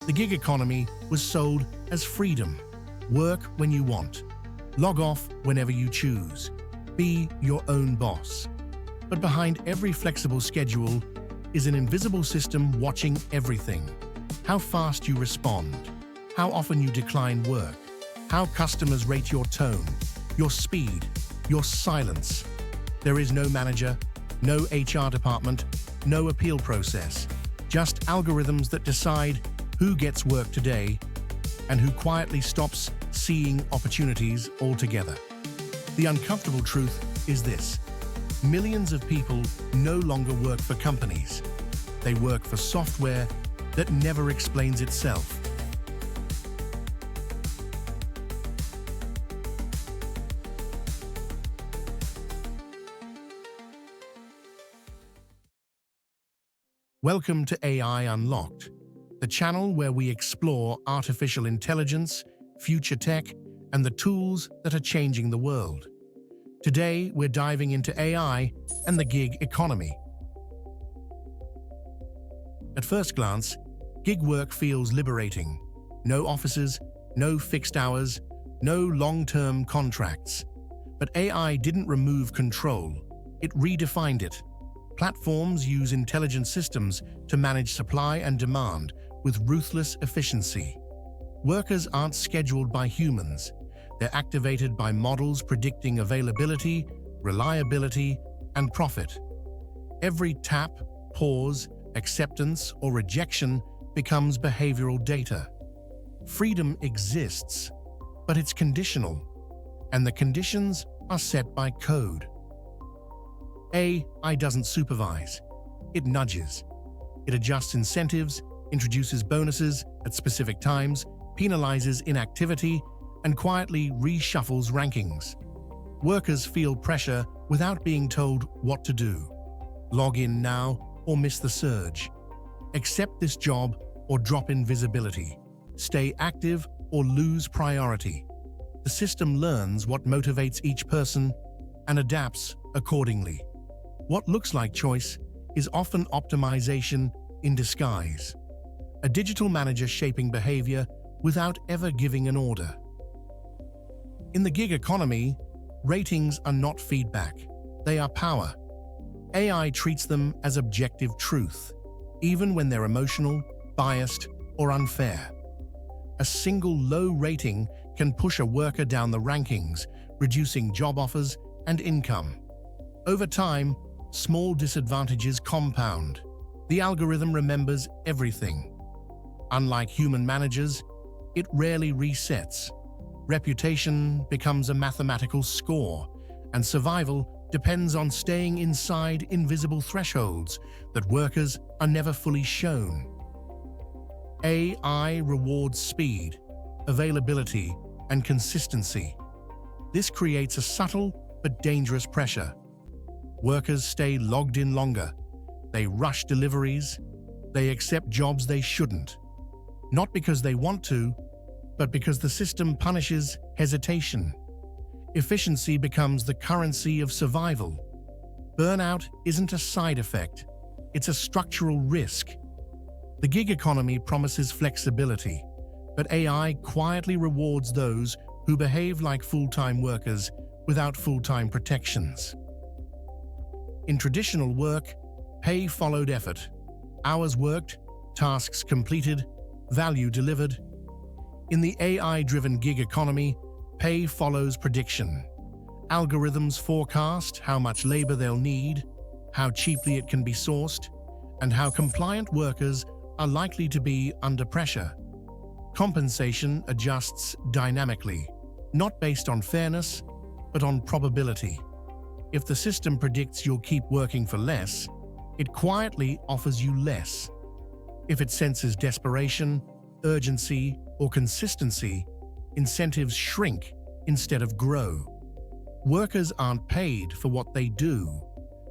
The gig economy was sold as freedom. Work when you want. Log off whenever you choose. Be your own boss. But behind every flexible schedule is an invisible system watching everything. How fast you respond. How often you decline work. How customers rate your tone, your speed, your silence. There is no manager, no HR department, no appeal process. Just algorithms that decide who gets work today and who quietly stops seeing opportunities altogether. The uncomfortable truth is this: millions of people no longer work for companies. They work for software that never explains itself. Welcome to AI Unlocked, the channel where we explore artificial intelligence, future tech, and the tools that are changing the world. Today, we're diving into AI and the gig economy. At first glance, gig work feels liberating. No offices, no fixed hours, no long-term contracts. But AI didn't remove control, it redefined it. Platforms use intelligent systems to manage supply and demand with ruthless efficiency. Workers aren't scheduled by humans. They're activated by models predicting availability, reliability, and profit. Every tap, pause, acceptance, or rejection becomes behavioral data. Freedom exists, but it's conditional, and the conditions are set by code. AI doesn't supervise. It nudges. It adjusts incentives, introduces bonuses at specific times, penalizes inactivity, and quietly reshuffles rankings. Workers feel pressure without being told what to do. Log in now or miss the surge. Accept this job or drop in visibility. Stay active or lose priority. The system learns what motivates each person and adapts accordingly. What looks like choice is often optimization in disguise. A digital manager shaping behavior without ever giving an order. In the gig economy, ratings are not feedback. They are power. AI treats them as objective truth, even when they're emotional, biased, or unfair. A single low rating can push a worker down the rankings, reducing job offers and income. Over time, small disadvantages compound. The algorithm remembers everything. Unlike human managers, it rarely resets. Reputation becomes a mathematical score, and survival depends on staying inside invisible thresholds that workers are never fully shown. AI rewards speed, availability, and consistency. This creates a subtle but dangerous pressure. Workers stay logged in longer. They rush deliveries. They accept jobs they shouldn't. Not because they want to, but because the system punishes hesitation. Efficiency becomes the currency of survival. Burnout isn't a side effect. It's a structural risk. The gig economy promises flexibility, but AI quietly rewards those who behave like full-time workers without full-time protections. In traditional work, pay followed effort. Hours worked, tasks completed, value delivered. In the AI-driven gig economy, pay follows prediction. Algorithms forecast how much labor they'll need, how cheaply it can be sourced, and how compliant workers are likely to be under pressure. Compensation adjusts dynamically, not based on fairness, but on probability. If the system predicts you'll keep working for less, it quietly offers you less. If it senses desperation, urgency, or consistency, incentives shrink instead of grow. Workers aren't paid for what they do.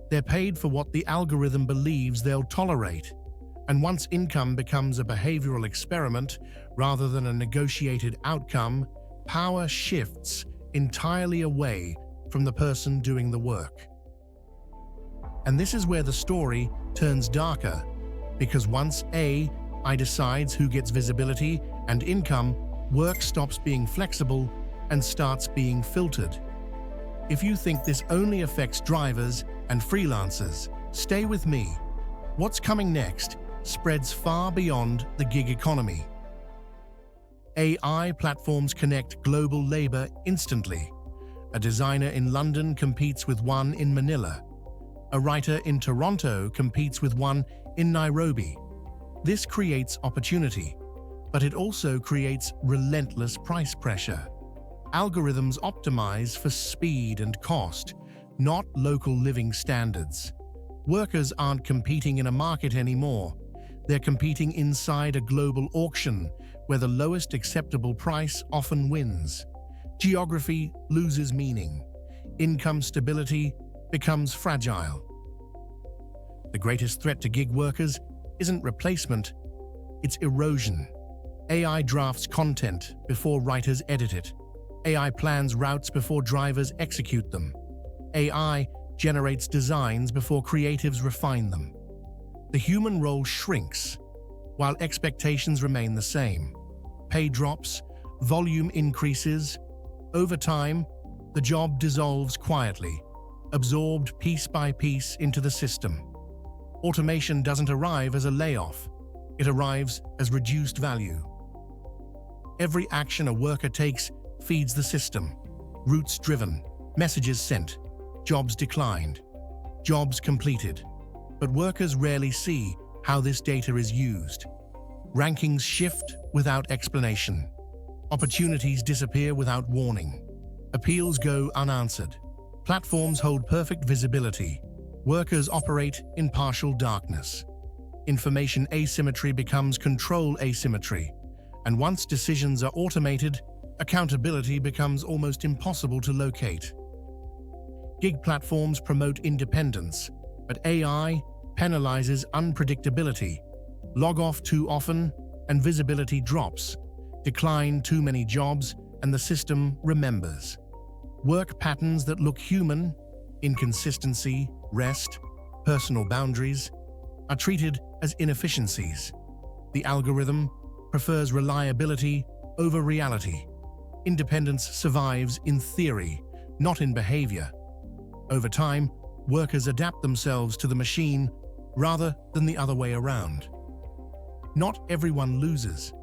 They're paid for what the algorithm believes they'll tolerate. And once income becomes a behavioral experiment rather than a negotiated outcome, power shifts entirely away from the person doing the work. And this is where the story turns darker, because once AI decides who gets visibility and income, work stops being flexible and starts being filtered. If you think this only affects drivers and freelancers, stay with me. What's coming next spreads far beyond the gig economy. AI platforms connect global labor instantly. A designer in London competes with one in Manila. A writer in Toronto competes with one in Nairobi. This creates opportunity, but it also creates relentless price pressure. Algorithms optimize for speed and cost, not local living standards. Workers aren't competing in a market anymore. They're competing inside a global auction where the lowest acceptable price often wins. Geography loses meaning. Income stability becomes fragile. The greatest threat to gig workers isn't replacement, it's erosion. AI drafts content before writers edit it. AI plans routes before drivers execute them. AI generates designs before creatives refine them. The human role shrinks, while expectations remain the same. Pay drops, volume increases. Over time, the job dissolves quietly, absorbed piece by piece into the system. Automation doesn't arrive as a layoff, it arrives as reduced value. Every action a worker takes feeds the system. Routes driven, messages sent, jobs declined, jobs completed. But workers rarely see how this data is used. Rankings shift without explanation. Opportunities disappear without warning. Appeals go unanswered. Platforms hold perfect visibility. Workers operate in partial darkness. Information asymmetry becomes control asymmetry. And once decisions are automated, accountability becomes almost impossible to locate. Gig platforms promote independence, but AI penalizes unpredictability. Log off too often and visibility drops. Decline too many jobs and the system remembers. Work patterns that look human, inconsistency, rest, personal boundaries, are treated as inefficiencies. The algorithm prefers reliability over reality. Independence survives in theory, not in behavior. Over time, workers adapt themselves to the machine rather than the other way around. Not everyone loses.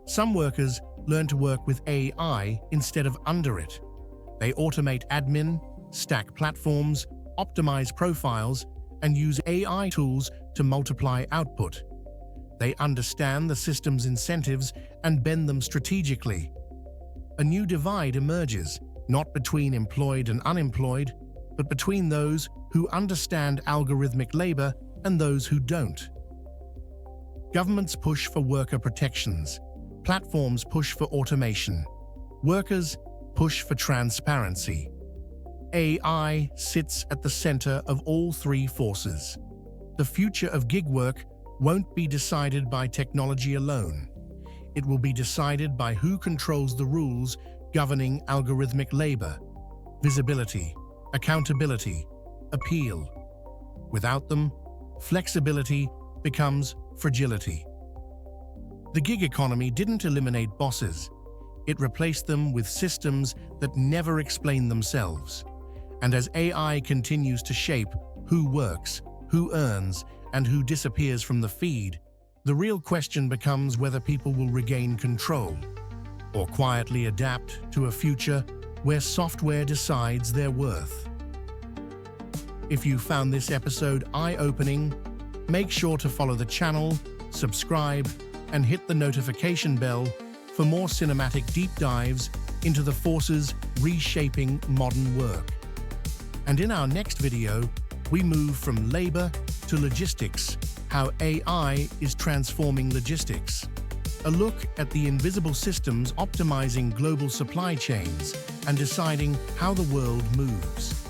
Some workers learn to work with AI instead of under it. They automate admin, stack platforms, optimize profiles, and use AI tools to multiply output. They understand the system's incentives and bend them strategically. A new divide emerges, not between employed and unemployed, but between those who understand algorithmic labor and those who don't. Governments push for worker protections. Platforms push for automation. Workers push for transparency. AI sits at the center of all three forces. The future of gig work won't be decided by technology alone. It will be decided by who controls the rules governing algorithmic labor, visibility, accountability, appeal. Without them, flexibility becomes fragility. The gig economy didn't eliminate bosses. It replaced them with systems that never explain themselves. And as AI continues to shape who works, who earns, and who disappears from the feed, the real question becomes whether people will regain control or quietly adapt to a future where software decides their worth. If you found this episode eye-opening, make sure to follow the channel, subscribe, and hit the notification bell for more cinematic deep dives into the forces reshaping modern work. And in our next video, we move from labor to logistics, how AI is transforming logistics. A look at the invisible systems optimizing global supply chains and deciding how the world moves.